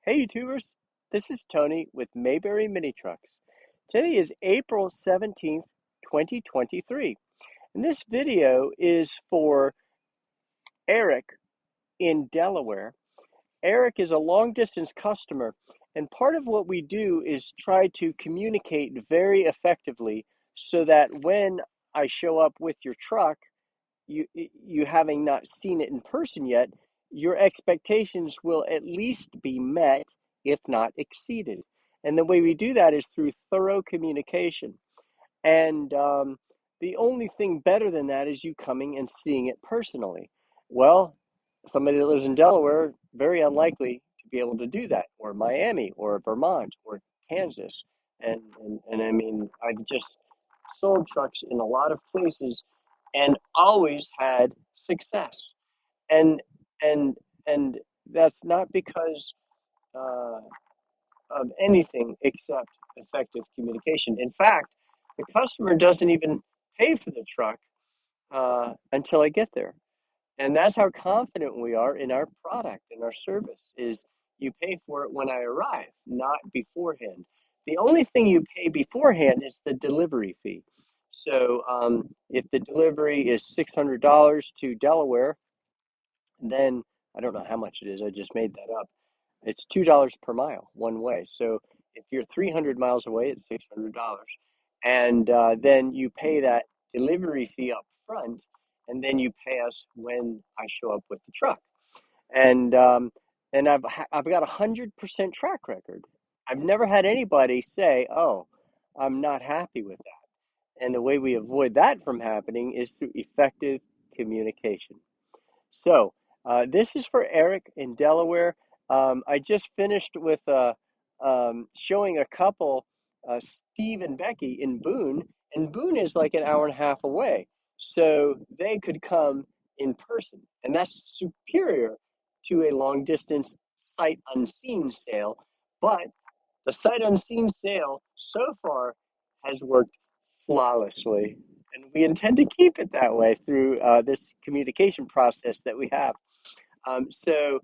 Hey YouTubers, this is Tony with Mayberry Minitrucks. Today is April 17th, 2023, and this video is for Eric in Delaware. Eric is a long distance customer, and part of what we do is try to communicate very effectively so that when I show up with your truck, you having not seen it in person yet, your expectations will at least be met, if not exceeded. And the way we do that is through thorough communication. And the only thing better than that is you coming and seeing it personally. Well, somebody that lives in Delaware, very unlikely to be able to do that, or Miami, or Vermont, or Kansas. And I mean, I've just sold trucks in a lot of places and always had success. And and and that's not because uh, of anything except effective communication. In fact, the customer doesn't even pay for the truck until I get there. And that's how confident we are in our product and our service is you pay for it when I arrive, not beforehand. The only thing you pay beforehand is the delivery fee. So if the delivery is $600 to Delaware, then I don't know how much it is. I just made that up. It's $2 per mile one way. So if you're 300 miles away, it's $600. And then you pay that delivery fee up front, and then you pay us when I show up with the truck. And I've got 100% track record. I've never had anybody say, "Oh, I'm not happy with that." And the way we avoid that from happening is through effective communication. So this is for Eric in Delaware. I just finished with showing a couple, Steve and Becky in Boone, and Boone is like an hour and a half away. So they could come in person, and that's superior to a long distance sight unseen sale. But the sight unseen sale so far has worked flawlessly, and we intend to keep it that way through this communication process that we have. So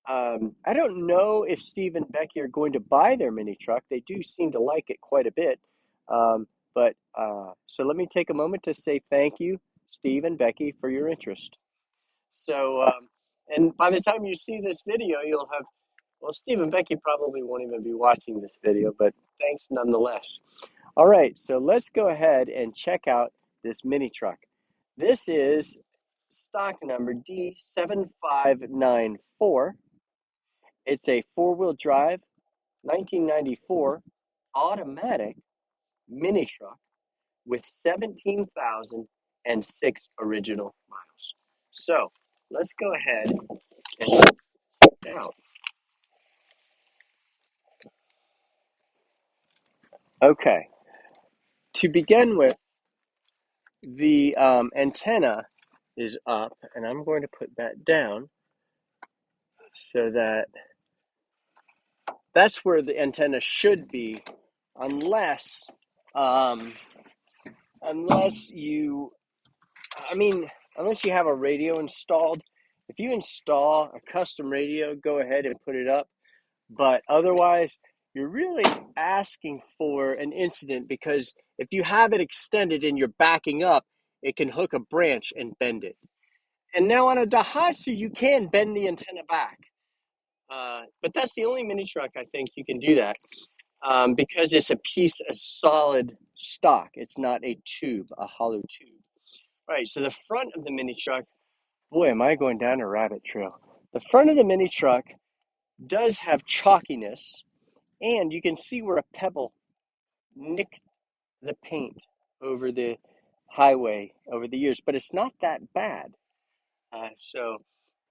I don't know if Steve and Becky are going to buy their mini truck. They do seem to like it quite a bit. But so let me take a moment to say thank you, Steve and Becky, for your interest. So, and by the time you see this video, you'll have, well, Steve and Becky probably won't even be watching this video, but thanks nonetheless. All right, so let's go ahead and check out this mini truck. This is stock number D7594. It's a four-wheel drive 1994 automatic mini truck with 17,006 original miles. So let's go ahead and check it out. Okay, to begin with, the antenna is up, and I'm going to put that down so that that's where the antenna should be, unless um, unless you, I mean, unless you have a radio installed. If you install a custom radio, go ahead and put it up. But otherwise, you're really asking for an incident, because if you have it extended and you're backing up, it can hook a branch and bend it. And now on a Daihatsu, you can bend the antenna back. But that's the only mini truck I think you can do that, because it's a piece of solid stock. It's not a tube, a hollow tube. Right, so the front of the mini truck, boy, am I going down a rabbit trail. The front of the mini truck does have chalkiness, and you can see where a pebble nicked the paint over the highway over the years, but it's not that bad. So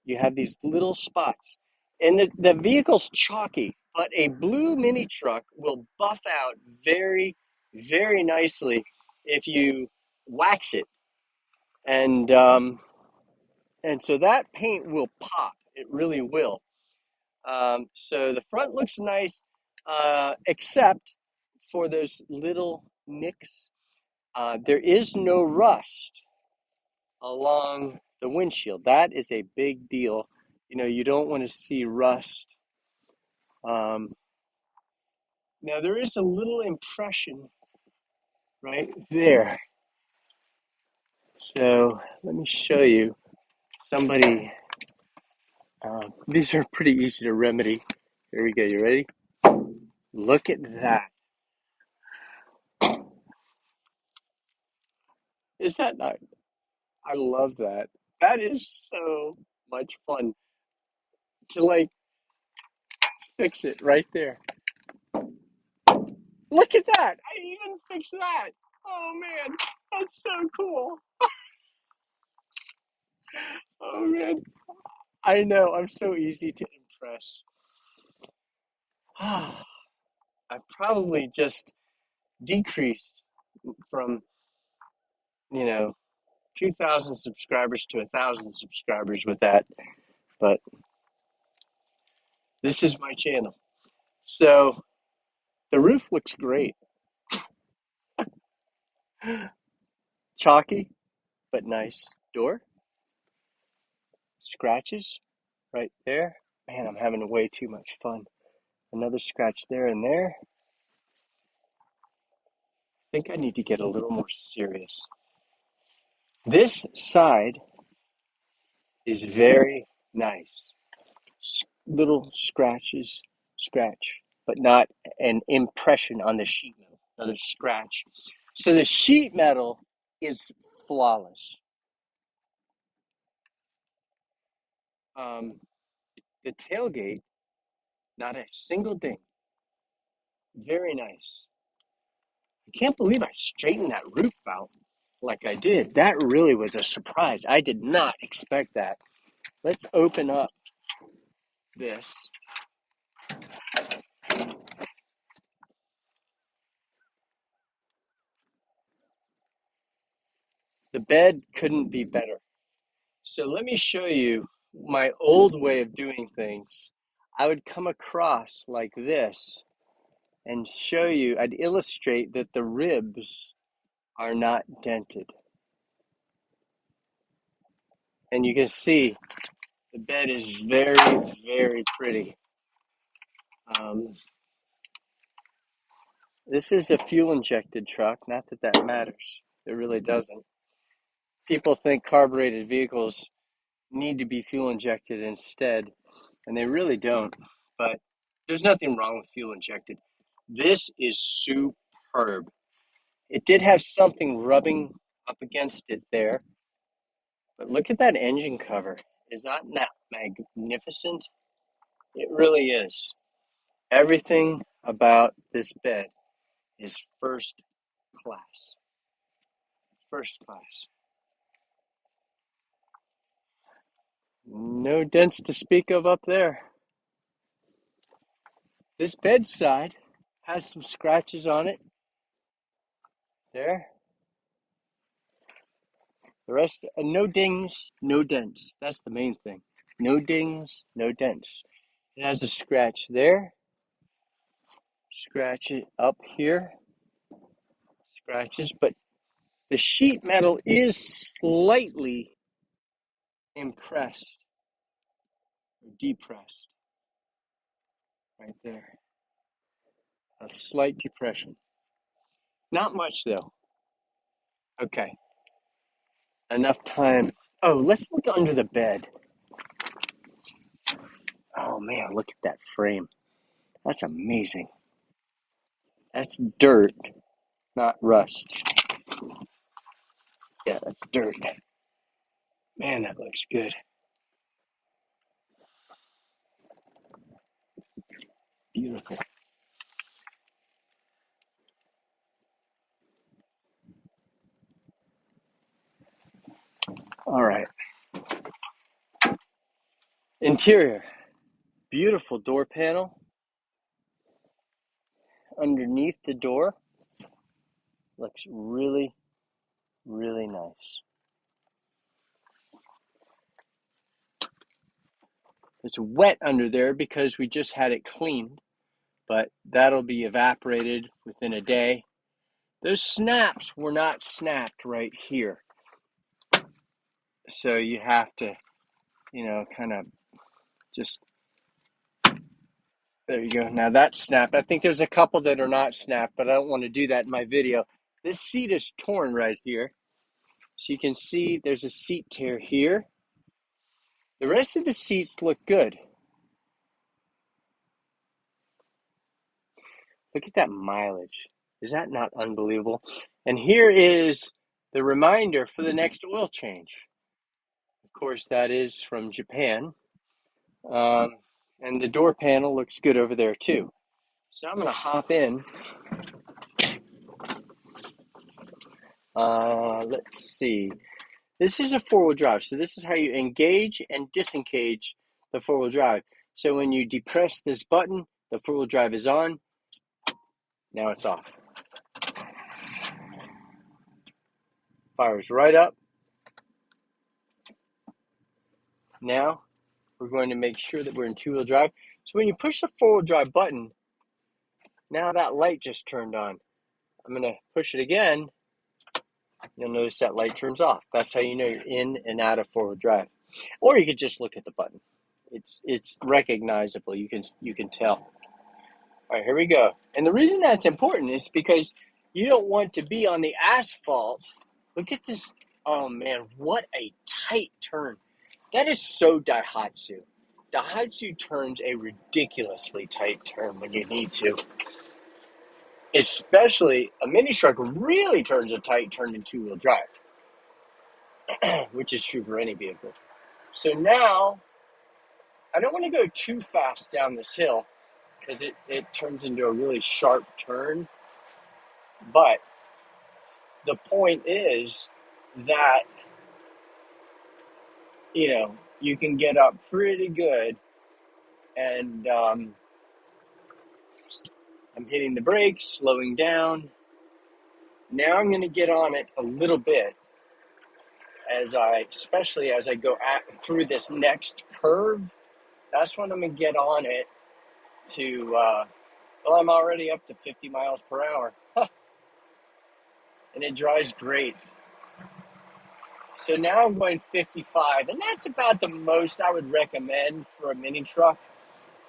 you have these little spots. And the vehicle's chalky, but a blue mini truck will buff out very, very nicely if you wax it. And so that paint will pop. It really will. So the front looks nice, except for those little nicks. There is no rust along the windshield. That is a big deal. You know, you don't want to see rust Um, Now there is a little impression right there. So let me show you. Somebody, these are pretty easy to remedy. Here we go. You ready? Look at that. Is that not? I love that. That is so much fun to like fix it right there. Look at that. I even fixed that. Oh man, that's so cool. Oh man. I know, I'm so easy to impress. I've probably just decreased from, you know, 2,000 subscribers to 1,000 subscribers with that, but this is my channel. So the roof looks great. Chalky, but nice. Door, scratches right there. Man, I'm having way too much fun. Another scratch there and there. I think I need to get a little more serious. This side is very nice. Little scratches, scratch, but not an impression on the sheet metal. Another scratch. So the sheet metal is flawless. Um, the tailgate, not a single ding. Very nice. I can't believe I straightened that roof out like I did. That really was a surprise. I did not expect that. Let's open up this. The bed couldn't be better. So let me show you my old way of doing things. I would come across like this and show you, I'd illustrate that the ribs are not dented. And you can see the bed is very, very pretty. Um, this is a fuel injected truck, not that that matters. It really doesn't. People think carbureted vehicles need to be fuel injected instead, and they really don't. But there's nothing wrong with fuel injected. This is superb. It did have something rubbing up against it there, but look at that engine cover. Is that not magnificent? It really is. Everything about this bed is first class. First class. No dents to speak of up there. This bedside has some scratches on it. There. The rest, no dings, no dents. That's the main thing. No dings, no dents. It has a scratch there. Scratch it up here. Scratches, but the sheet metal is slightly impressed or depressed right there. A slight depression. Not much though. Okay. Enough time. Oh, let's look under the bed. Oh man, look at that frame. That's amazing. That's dirt, not rust. Yeah, that's dirt. Man, that looks good. Beautiful. All right. Interior. Beautiful door panel. Underneath the door. Looks really, really nice. It's wet under there because we just had it cleaned, but that'll be evaporated within a day. Those snaps were not snapped right here. So you have to, kind of just There you go. Now that's snapped. I think there's a couple that are not snapped, but I don't want to do that in my video. This seat is torn right here. So you can see there's a seat tear here. The rest of the seats look good. Look at that mileage. Is that not unbelievable? And here is the reminder for the next oil change. Of course, that is from Japan. And the door panel looks good over there too. So I'm going to hop in. Let's see. This is a four-wheel drive. So this is how you engage and disengage the four-wheel drive. So when you depress this button, the four-wheel drive is on. Now it's off. Fires right up. Now we're going to make sure that we're in two-wheel drive. So when you push the four-wheel drive button, now that light just turned on. I'm going to push it again. You'll notice that light turns off. That's how you know you're in and out of four-wheel drive. Or you could just look at the button. It's recognizable. You can tell. All right, here we go. And the reason that's important is because you don't want to be on the asphalt. Look at this. Oh, man, what a tight turn. That is so Daihatsu. Daihatsu turns a ridiculously tight turn when you need to. Especially a Minitruck really turns a tight turn in two-wheel drive, which is true for any vehicle. So now, I don't want to go too fast down this hill because it turns into a really sharp turn. But the point is that, you can get up pretty good. And I'm hitting the brakes, slowing down. Now I'm going to get on it a little bit especially as I go through this next curve. That's when I'm going to get on it to, I'm already up to 50 miles per hour. And it drives great. So now I'm going 55, and that's about the most I would recommend for a Minitruck.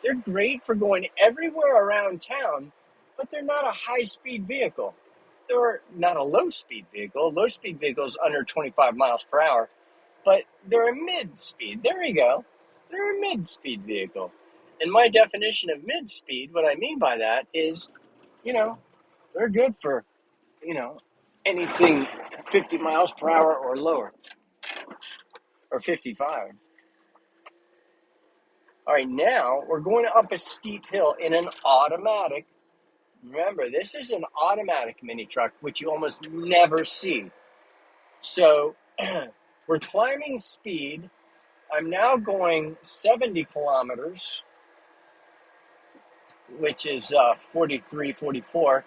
They're great for going everywhere around town, but they're not a high-speed vehicle. They're not a low-speed vehicle. A low-speed vehicle is under 25 miles per hour, but they're a mid-speed. There you go. They're a mid-speed vehicle. And my definition of mid-speed, what I mean by that is, they're good for, anything 50 miles per hour or lower, or 55. All right, now we're going up a steep hill in an automatic. Remember, this is an automatic Minitruck, which you almost never see. So we're climbing speed. I'm now going 70 kilometers, which is 43, 44.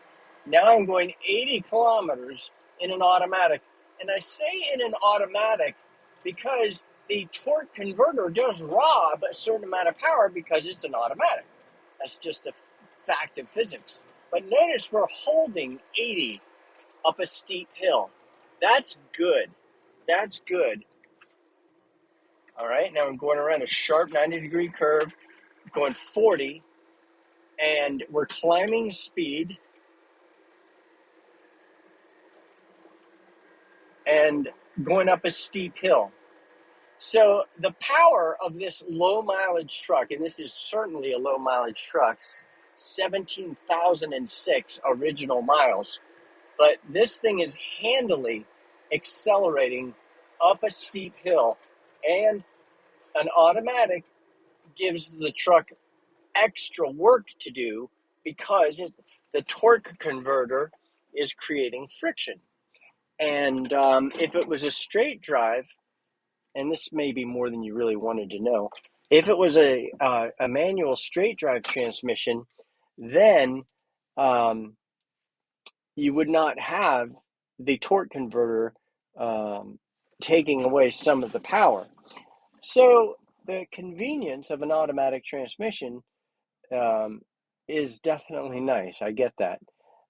Now I'm going 80 kilometers in an automatic. And I say in an automatic because the torque converter does rob a certain amount of power because it's an automatic. That's just a fact of physics. But notice we're holding 80 up a steep hill. That's good. That's good. All right, now I'm going around a sharp 90-degree curve, going 40, and we're climbing speed. And going up a steep hill. So the power of this low mileage truck, and this is certainly a low mileage truck, 17,006 original miles, but this thing is handily accelerating up a steep hill, and an automatic gives the truck extra work to do because the torque converter is creating friction. And if it was a straight drive, and this may be more than you really wanted to know, if it was a manual straight drive transmission, then you would not have the torque converter taking away some of the power. So the convenience of an automatic transmission is definitely nice. I get that.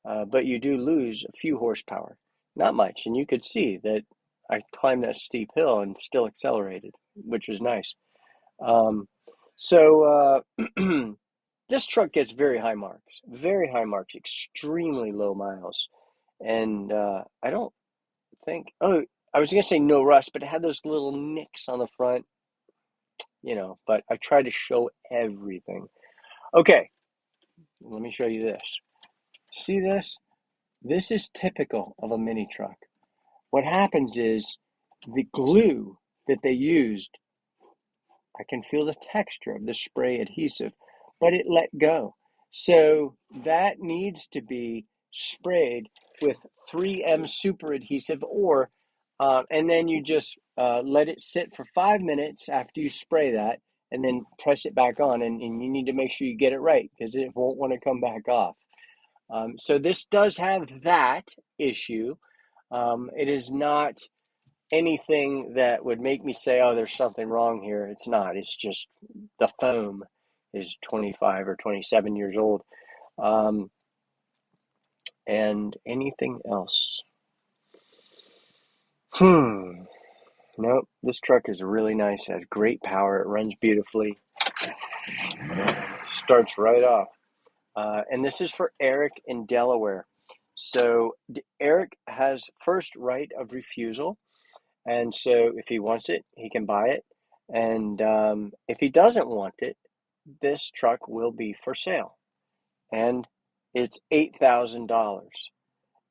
But you do lose a few horsepower. Not much. And you could see that I climbed that steep hill and still accelerated, which was nice. this truck gets very high marks, extremely low miles. And I don't think, oh, I was going to say no rust, but it had those little nicks on the front, but I tried to show everything. Okay, let me show you this. See this? This is typical of a mini truck. What happens is the glue that they used, I can feel the texture of the spray adhesive, but it let go. So that needs to be sprayed with 3M super adhesive, and then you just let it sit for 5 minutes after you spray that, and then press it back on, and you need to make sure you get it right because it won't want to come back off. So this does have that issue. It is not anything that would make me say, oh, there's something wrong here. It's not. It's just the foam is 25 or 27 years old. And anything else? Nope. This truck is really nice. It has great power. It runs beautifully. Starts right off. And this is for Eric in Delaware. So Eric has first right of refusal. And so if he wants it, he can buy it. And if he doesn't want it, this truck will be for sale. And it's $8,000.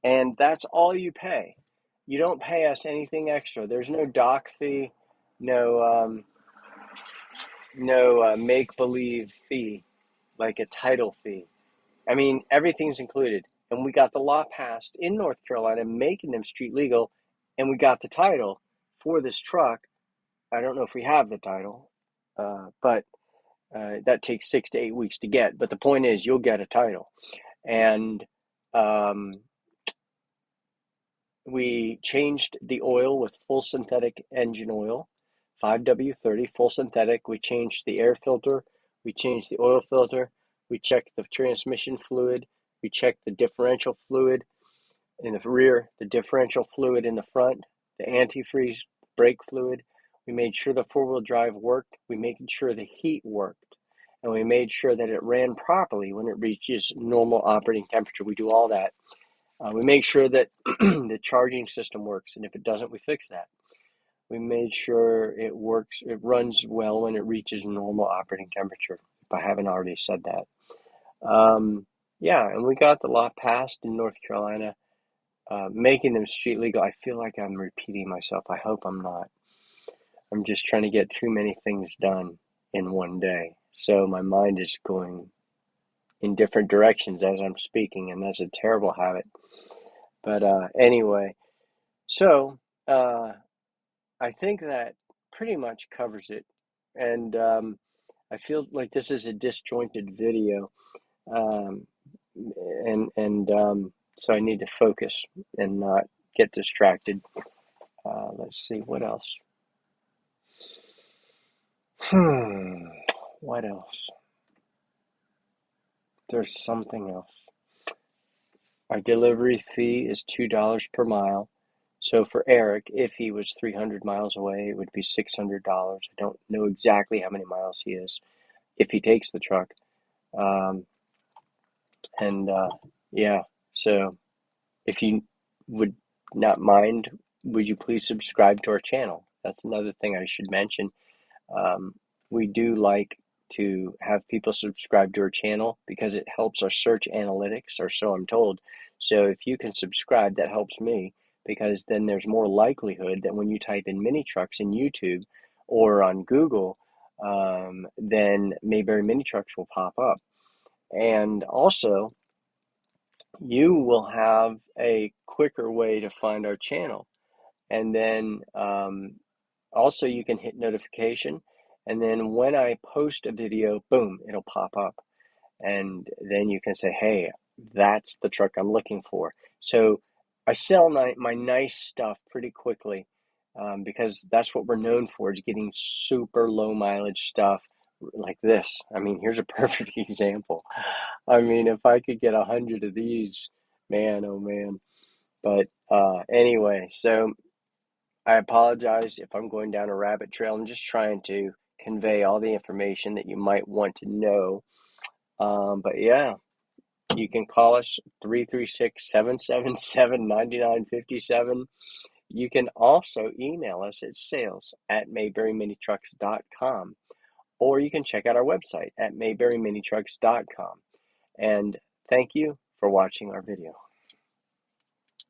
And that's all you pay. You don't pay us anything extra. There's no dock fee, no make-believe fee, like a title fee. I mean, everything's included. And we got the law passed in North Carolina, making them street legal, and we got the title for this truck. I don't know if we have the title, but that takes 6 to 8 weeks to get. But the point is, you'll get a title. And we changed the oil with full synthetic engine oil, 5W30, full synthetic. We changed the air filter. We changed the oil filter. We checked the transmission fluid. We checked the differential fluid in the rear, the differential fluid in the front, the antifreeze, brake fluid. We made sure the four-wheel drive worked. We made sure the heat worked. And we made sure that it ran properly when it reaches normal operating temperature. We do all that. We make sure that the charging system works. And if it doesn't, we fix that. We made sure it works. It runs well when it reaches normal operating temperature, if I haven't already said that. And we got the law passed in North Carolina, making them street legal. I feel like I'm repeating myself. I hope I'm not. I'm just trying to get too many things done in one day. So my mind is going in different directions as I'm speaking, and that's a terrible habit. But anyway, so I think that pretty much covers it. And I feel like this is a disjointed video. So I need to focus and not get distracted. Let's see, what else? What else? There's something else. Our delivery fee is $2 per mile. So for Eric, if he was 300 miles away, it would be $600. I don't know exactly how many miles he is if he takes the truck. So if you would not mind, would you please subscribe to our channel? That's another thing I should mention. We do like to have people subscribe to our channel because it helps our search analytics, or so I'm told. So if you can subscribe, that helps me, because then there's more likelihood that when you type in mini trucks in YouTube or on Google, then Mayberry Mini Trucks will pop up. And also, you will have a quicker way to find our channel. And then also you can hit notification. And then when I post a video, boom, it'll pop up. And then you can say, hey, that's the truck I'm looking for. So I sell my nice stuff pretty quickly because that's what we're known for, is getting super low mileage stuff like this. I mean, here's a perfect example. I mean, if I could get 100 of these, man, oh man. But anyway, so I apologize if I'm going down a rabbit trail. I'm just trying to convey all the information that you might want to know. But yeah, you can call us 336-777-9957. You can also email us at sales@mayberryminitrucks.com, or you can check out our website at mayberryminitrucks.com. And thank you for watching our video.